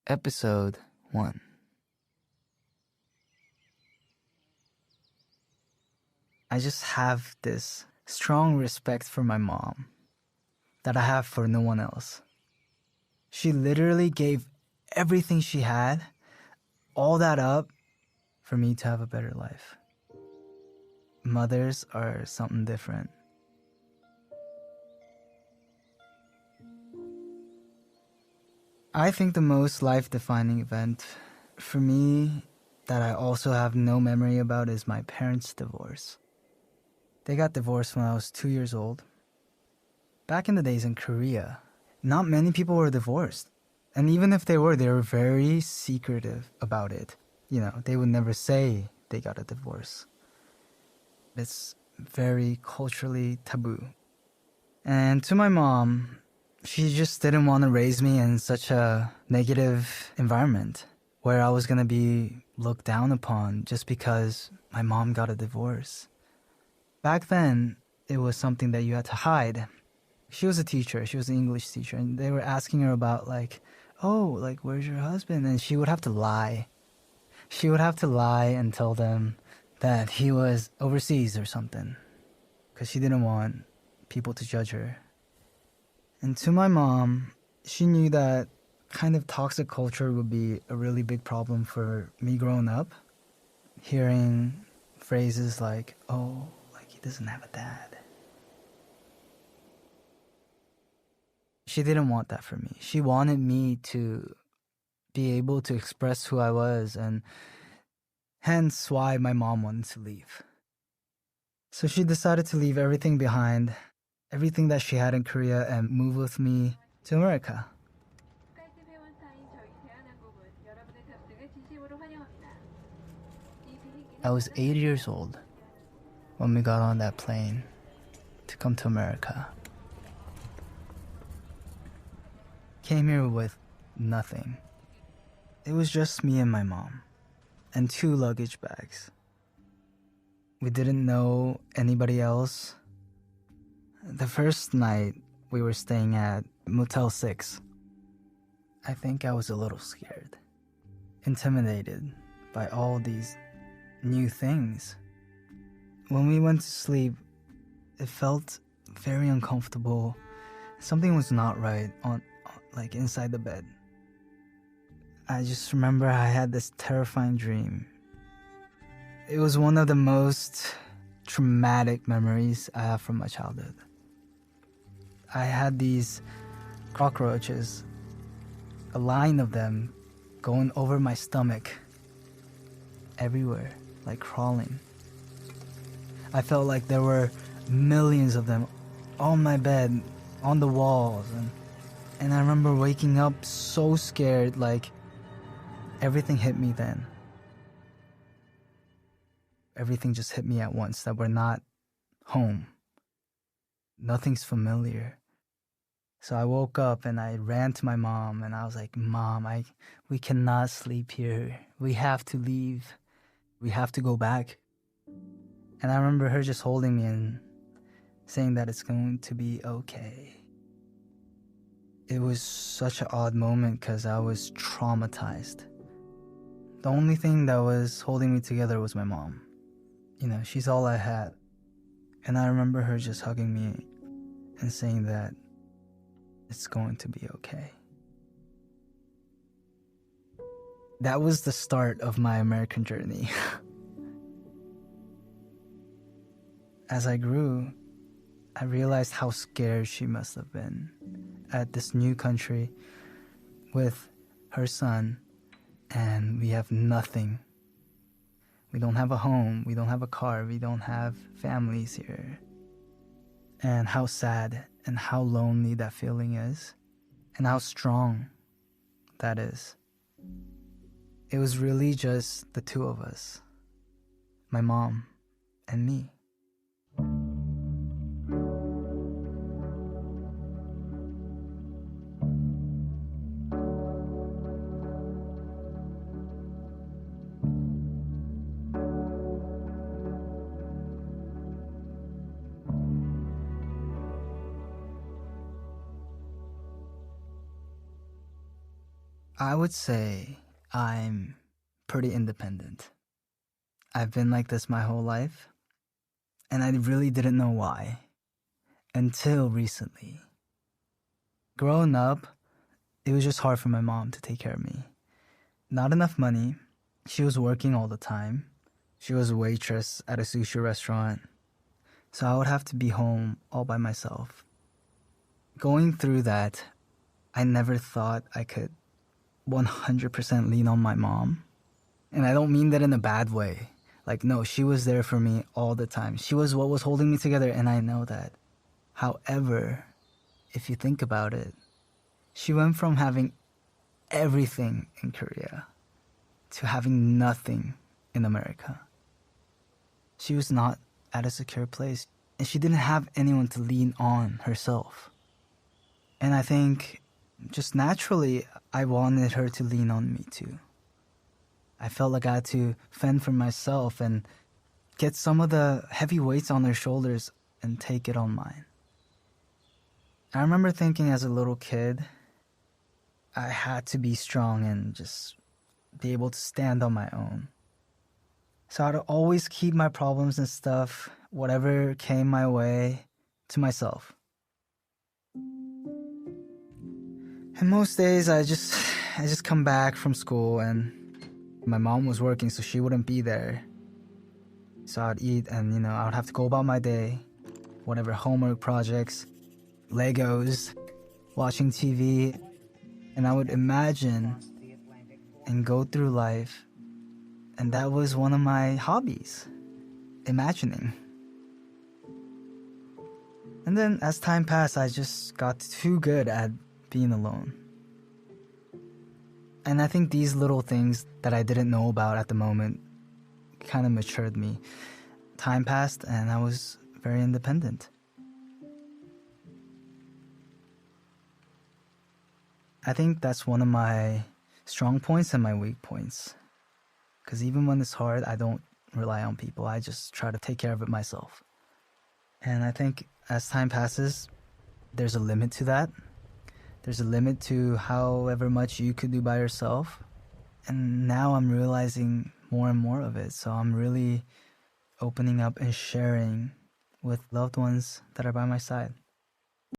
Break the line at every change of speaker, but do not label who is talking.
Episode 1. I just have this strong respect for my mom that I have for no one else. She literally gave everything she had, all that up, for me to have a better life. Mothers are something different. I think the most life-defining event for me that I also have no memory about is my parents' divorce. They got divorced when I was 2 years old. Back in the days in Korea, not many people were divorced. And even if they were very secretive about it. You know, they would never say they got a divorce. It's very culturally taboo. And to my mom, she just didn't want to raise me in such a negative environment where I was going to be looked down upon just because my mom got a divorce. Back then, it was something that you had to hide. She was a teacher. She was an English teacher. And they were asking her about where's your husband? And she would have to lie. She would have to lie and tell them that he was overseas or something because she didn't want people to judge her. And to my mom, she knew that kind of toxic culture would be a really big problem for me growing up. Hearing phrases like, he doesn't have a dad. She didn't want that for me. She wanted me to be able to express who I was, and hence why my mom wanted to leave. So she decided to leave everything behind, everything that she had in Korea, and move with me to America. I was 8 years old when we got on that plane to come to America. Came here with nothing. It was just me and my mom, and 2 luggage bags. We didn't know anybody else. The first night, we were staying at Motel 6. I think I was a little scared, intimidated by all these new things. When we went to sleep, it felt very uncomfortable. Something was not right inside the bed. I just remember I had this terrifying dream. It was one of the most traumatic memories I have from my childhood. I had these cockroaches, a line of them going over my stomach, everywhere, like crawling. I felt like there were millions of them on my bed, on the walls, and I remember waking up so scared, like everything hit me then. Everything just hit me at once, that we're not home. Nothing's familiar. So I woke up and I ran to my mom and I was like, Mom, we cannot sleep here. We have to leave. We have to go back. And I remember her just holding me and saying that it's going to be okay. It was such an odd moment because I was traumatized. The only thing that was holding me together was my mom. You know, she's all I had. And I remember her just hugging me and saying that it's going to be okay. That was the start of my American journey. As I grew, I realized how scared she must have been at this new country with her son, and we have nothing. We don't have a home, we don't have a car, we don't have families here. And how sad and how lonely that feeling is, and how strong that is. It was really just the 2 of us, my mom and me. I would say I'm pretty independent. I've been like this my whole life, and I really didn't know why until recently. Growing up, it was just hard for my mom to take care of me. Not enough money. She was working all the time. She was a waitress at a sushi restaurant. So I would have to be home all by myself. Going through that, I never thought I could 100% lean on my mom. And I don't mean that in a bad way. Like, no, she was there for me all the time. She was what was holding me together, and I know that. However, if you think about it, she went from having everything in Korea to having nothing in America. She was not at a secure place, and she didn't have anyone to lean on herself. And I think just naturally, I wanted her to lean on me too. I felt like I had to fend for myself and get some of the heavy weights on her shoulders and take it on mine. I remember thinking as a little kid, I had to be strong and just be able to stand on my own. So I'd always keep my problems and stuff, whatever came my way, to myself. And most days I just come back from school and my mom was working, so she wouldn't be there. So I'd eat and, I would have to go about my day, whatever homework projects, Legos, watching TV, and I would imagine and go through life. And that was one of my hobbies, imagining. And then as time passed, I just got too good at being alone. And I think these little things that I didn't know about at the moment kind of matured me. Time passed and I was very independent. I think that's one of my strong points and my weak points. Because even when it's hard, I don't rely on people. I just try to take care of it myself. And I think as time passes, there's a limit to that. There's a limit to however much you could do by yourself. And now I'm realizing more and more of it. So I'm really opening up and sharing with loved ones that are by my side.